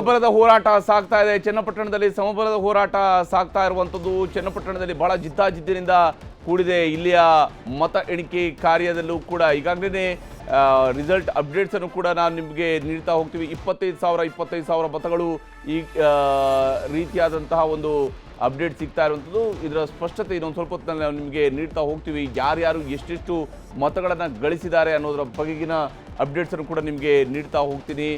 ಸಮಬಲದ ಹೋರಾಟ ಸಾಗ್ತಾ ಇದೆ ಚನ್ನಪಟ್ಟಣದಲ್ಲಿ. ಸಮಬಲದ ಹೋರಾಟ ಸಾಗ್ತಾ ಇರುವಂಥದ್ದು ಚನ್ನಪಟ್ಟಣದಲ್ಲಿ ಬಹಳ ಜಿದ್ದಾಜಿದ್ದಿನಿಂದ ಕೂಡಿದೆ. ಇಲ್ಲಿಯ ಮತ ಎಣಿಕೆ ಕಾರ್ಯದಲ್ಲೂ ಕೂಡ ಈಗಾಗಲೇ ರಿಸಲ್ಟ್ ಅಪ್ಡೇಟ್ಸ್ ಅನ್ನು ಕೂಡ ನಾನು ನಿಮಗೆ ನೀಡ್ತಾ ಹೋಗ್ತೀವಿ. 25,000 ಮತಗಳು ಈ ರೀತಿಯಾದಂತಹ ಒಂದು ಅಪ್ಡೇಟ್ ಸಿಗ್ತಾ ಇರುವಂಥದ್ದು. ಇದರ ಸ್ಪಷ್ಟತೆ ಇನ್ನೊಂದು ಸ್ವಲ್ಪ ಹೊತ್ತಿನಲ್ಲಿ ನಾವು ನಿಮಗೆ ನೀಡ್ತಾ ಹೋಗ್ತೀವಿ. ಯಾರ್ಯಾರು ಎಷ್ಟೆಷ್ಟು ಮತಗಳನ್ನು ಗಳಿಸಿದ್ದಾರೆ ಅನ್ನೋದರ ಬಗೆಗಿನ ಅಪ್ಡೇಟ್ಸನ್ನು ಕೂಡ ನಿಮಗೆ ನೀಡ್ತಾ ಹೋಗ್ತೀನಿ.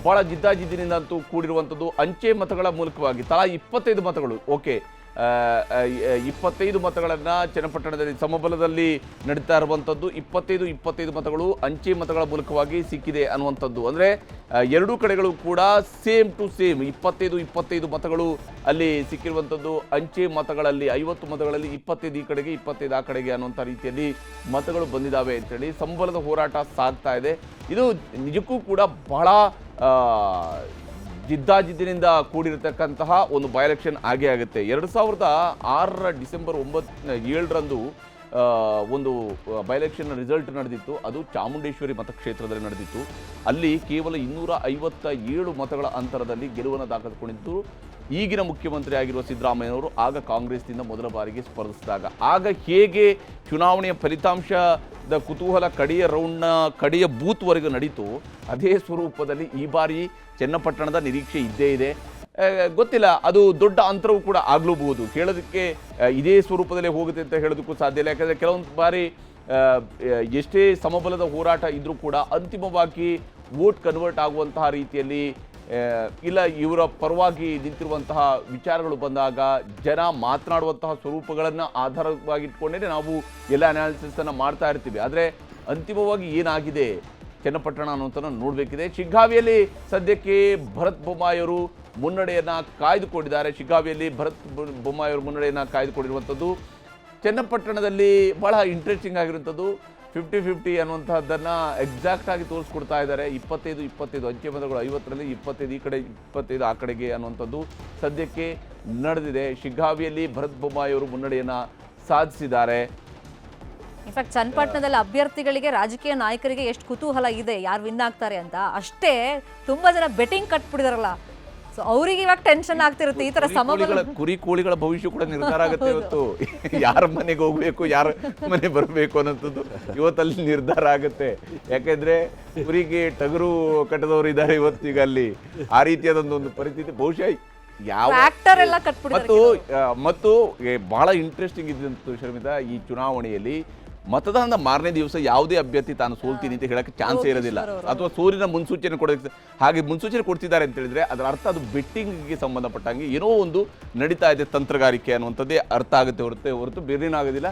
ಭಾಳ ಜಿದ್ದಾಜಿದ್ದಿನಿಂದ ಅಂತೂ ಕೂಡಿರುವಂಥದ್ದು ಅಂಚೆ ಮತಗಳ ಮೂಲಕವಾಗಿ ತಲಾ 25 ಮತಗಳು. ಓಕೆ, 25 ಮತಗಳನ್ನು ಚನ್ನಪಟ್ಟಣದಲ್ಲಿ ಸಮಬಲದಲ್ಲಿ ನಡೀತಾ ಇರುವಂಥದ್ದು. 25 ಮತಗಳು ಅಂಚೆ ಮತಗಳ ಮೂಲಕವಾಗಿ ಸಿಕ್ಕಿದೆ ಅನ್ನುವಂಥದ್ದು. ಅಂದರೆ ಎರಡೂ ಕಡೆಗಳು ಕೂಡ ಸೇಮ್ ಟು ಸೇಮ್ 25 ಮತಗಳು ಅಲ್ಲಿ ಸಿಕ್ಕಿರುವಂಥದ್ದು. ಅಂಚೆ ಮತಗಳಲ್ಲಿ 50 ಮತಗಳಲ್ಲಿ 25 ಈ ಕಡೆಗೆ 25 ಆ ಕಡೆಗೆ ಅನ್ನುವಂಥ ರೀತಿಯಲ್ಲಿ ಮತಗಳು ಬಂದಿದ್ದಾವೆ ಅಂತೇಳಿ ಸಮಬಲದ ಹೋರಾಟ ಸಾಗ್ತಾ ಇದೆ. ಇದು ನಿಜಕ್ಕೂ ಕೂಡ ಬಹಳ ಜಿದ್ದಾಜಿದ್ದಿನಿಂದ ಕೂಡಿರತಕ್ಕಂತಹ ಒಂದು ಬೈ ಎಲೆಕ್ಷನ್ ಆಗೇ ಆಗುತ್ತೆ. 2006 ಡಿಸೆಂಬರ್ 7ರಂದು ಒಂದು ಬೈ ಎಲೆಕ್ಷನ್ ರಿಸಲ್ಟ್ ನಡೆದಿತ್ತು. ಅದು ಚಾಮುಂಡೇಶ್ವರಿ ಮತಕ್ಷೇತ್ರದಲ್ಲಿ ನಡೆದಿತ್ತು. ಅಲ್ಲಿ ಕೇವಲ 257 ಮತಗಳ ಅಂತರದಲ್ಲಿ ಗೆಲುವನ್ನು ದಾಖಲಿಸಿಕೊಂಡಿದ್ದು ಈಗಿನ ಮುಖ್ಯಮಂತ್ರಿ ಆಗಿರುವ ಸಿದ್ದರಾಮಯ್ಯನವರು ಆಗ ಕಾಂಗ್ರೆಸ್ನಿಂದ ಮೊದಲ ಬಾರಿಗೆ ಸ್ಪರ್ಧಿಸಿದಾಗ. ಆಗ ಹೇಗೆ ಚುನಾವಣೆಯ ಫಲಿತಾಂಶದ ಕುತೂಹಲ ಕಡೆಯ ರೌಂಡ್ನ ಕಡೆಯ ಬೂತ್ವರೆಗೂ ನಡೀತು, ಅದೇ ಸ್ವರೂಪದಲ್ಲಿ ಈ ಬಾರಿ ಚನ್ನಪಟ್ಟಣದ ನಿರೀಕ್ಷೆ ಇದ್ದೇ ಇದೆ. ಗೊತ್ತಿಲ್ಲ, ಅದು ದೊಡ್ಡ ಅಂತರವೂ ಕೂಡ ಆಗಲೂಬಹುದು. ಹೇಳೋದಕ್ಕೆ ಇದೇ ಸ್ವರೂಪದಲ್ಲೇ ಹೋಗುತ್ತೆ ಅಂತ ಹೇಳೋದಕ್ಕೂ ಸಾಧ್ಯ ಇಲ್ಲ. ಯಾಕಂದರೆ ಕೆಲವೊಂದು ಬಾರಿ ಎಷ್ಟೇ ಸಮಬಲದ ಹೋರಾಟ ಇದ್ದರೂ ಕೂಡ ಅಂತಿಮವಾಗಿ ವೋಟ್ ಕನ್ವರ್ಟ್ ಆಗುವಂತಹ ರೀತಿಯಲ್ಲಿ ಇಲ್ಲ ಇವರ ಪರವಾಗಿ ನಿಂತಿರುವಂತಹ ವಿಚಾರಗಳು ಬಂದಾಗ ಜನ ಮಾತನಾಡುವಂತಹ ಸ್ವರೂಪಗಳನ್ನು ಆಧಾರವಾಗಿಟ್ಕೊಂಡೇ ನಾವು ಎಲ್ಲ ಅನಾಲಿಸಿಸನ್ನು ಮಾಡ್ತಾ ಇರ್ತೀವಿ. ಆದರೆ ಅಂತಿಮವಾಗಿ ಏನಾಗಿದೆ ಚನ್ನಪಟ್ಟಣ ಅನ್ನೋಂಥನ್ನು ನೋಡಬೇಕಿದೆ. ಶಿಗ್ಗಾವಿಯಲ್ಲಿ ಸದ್ಯಕ್ಕೆ ಭರತ್ ಬೊಮ್ಮಾಯಿಯವರು ಮುನ್ನಡೆಯನ್ನು ಕಾಯ್ದುಕೊಂಡಿದ್ದಾರೆ. ಶಿಗ್ಗಾವಿಯಲ್ಲಿ ಭರತ್ ಬೊಮ್ಮಾಯಿಯವರು ಮುನ್ನಡೆಯನ್ನು ಕಾಯ್ದುಕೊಂಡಿರುವಂಥದ್ದು. ಚನ್ನಪಟ್ಟಣದಲ್ಲಿ ಬಹಳ ಇಂಟ್ರೆಸ್ಟಿಂಗ್ ಆಗಿರುವಂಥದ್ದು 50-50 ಅನ್ನುವಂಥದ್ದನ್ನು ಎಕ್ಸಾಕ್ಟಾಗಿ ತೋರಿಸ್ಕೊಡ್ತಾ ಇದ್ದಾರೆ. 25 ಅಂಚೆ ಮತಗಳು 50ರಲ್ಲಿ 25 ಈ ಕಡೆ 25 ಆ ಕಡೆಗೆ ಅನ್ನುವಂಥದ್ದು ಸದ್ಯಕ್ಕೆ ನಡೆದಿದೆ. ಶಿಗ್ಗಾವಿಯಲ್ಲಿ ಭರತ್ ಬೊಮ್ಮಾಯಿಯವರು ಮುನ್ನಡೆಯನ್ನು ಸಾಧಿಸಿದ್ದಾರೆ. ಇನ್ಫ್ಯಾಕ್ಟ್ ಚನ್ನಪಟ್ಟಣದಲ್ಲಿ ಅಭ್ಯರ್ಥಿಗಳಿಗೆ ರಾಜಕೀಯ ನಾಯಕರಿಗೆ ಎಷ್ಟು ಕುತೂಹಲ ಇದೆ ಯಾರು ವಿನ್ ಆಗ್ತಾರೆ ಅಂತ, ಅಷ್ಟೇ ತುಂಬಾ ಜನ ಬೆಟ್ಟಿಂಗ್ ಕಟ್ಬಿಡಿದಾರಲ್ಲ, ಸೊ ಅವರಿಗೆ ಇವಾಗ ಟೆನ್ಷನ್ ಆಗ್ತಿರುತ್ತೆ. ಈ ತರ ಕುರಿ ಕೋಳಿಗಳ ಭವಿಷ್ಯ ಕೂಡ ನಿರ್ಧಾರ ಆಗುತ್ತೆ. ಇವತ್ತು ಯಾರ ಮನೆಗೆ ಹೋಗ್ಬೇಕು, ಯಾರ ಮನೆ ಬರಬೇಕು ಅನ್ನೋಂಥದ್ದು ಇವತ್ತಲ್ಲಿ ನಿರ್ಧಾರ ಆಗುತ್ತೆ. ಯಾಕೆಂದ್ರೆ ಕುರಿಗೆ ಟಗರು ಕಟ್ಟದವರು ಇದ್ದಾರೆ ಇವತ್ತೀಗ ಅಲ್ಲಿ. ಆ ರೀತಿಯಾದೊಂದು ಪರಿಸ್ಥಿತಿ ಬಹುಶಃ ಯಾವ ಮತ್ತು ಬಹಳ ಇಂಟ್ರೆಸ್ಟಿಂಗ್ ಇದ್ದಂತು ಶರ್ಮಿತಾ, ಈ ಚುನಾವಣೆಯಲ್ಲಿ ಮತದಾನದ ಮಾರನೇ ದಿವಸ ಯಾವುದೇ ಅಭ್ಯರ್ಥಿ ತಾನು ಸೋಲ್ತೀನಿ ಅಂತ ಹೇಳಕ್ಕೆ ಚಾನ್ಸೇ ಇರೋದಿಲ್ಲ, ಅಥವಾ ಸೋಲಿನ ಮುನ್ಸೂಚನೆ ಕೊಡೋದಕ್ಕೆ. ಹಾಗೆ ಮುನ್ಸೂಚನೆ ಕೊಡ್ತಿದ್ದಾರೆ ಅಂತ ಹೇಳಿದ್ರೆ ಅದರ ಅರ್ಥ ಅದು ಬೆಟ್ಟಿಂಗ್ಗೆ ಸಂಬಂಧಪಟ್ಟಂಗೆ ಏನೋ ಒಂದು ನಡೀತಾ ಇದೆ ತಂತ್ರಗಾರಿಕೆ ಅನ್ನುವಂಥದ್ದೇ ಅರ್ಥ ಆಗುತ್ತೆ ಹೊರತು ಬೇರೇನಾಗೋದಿಲ್ಲ.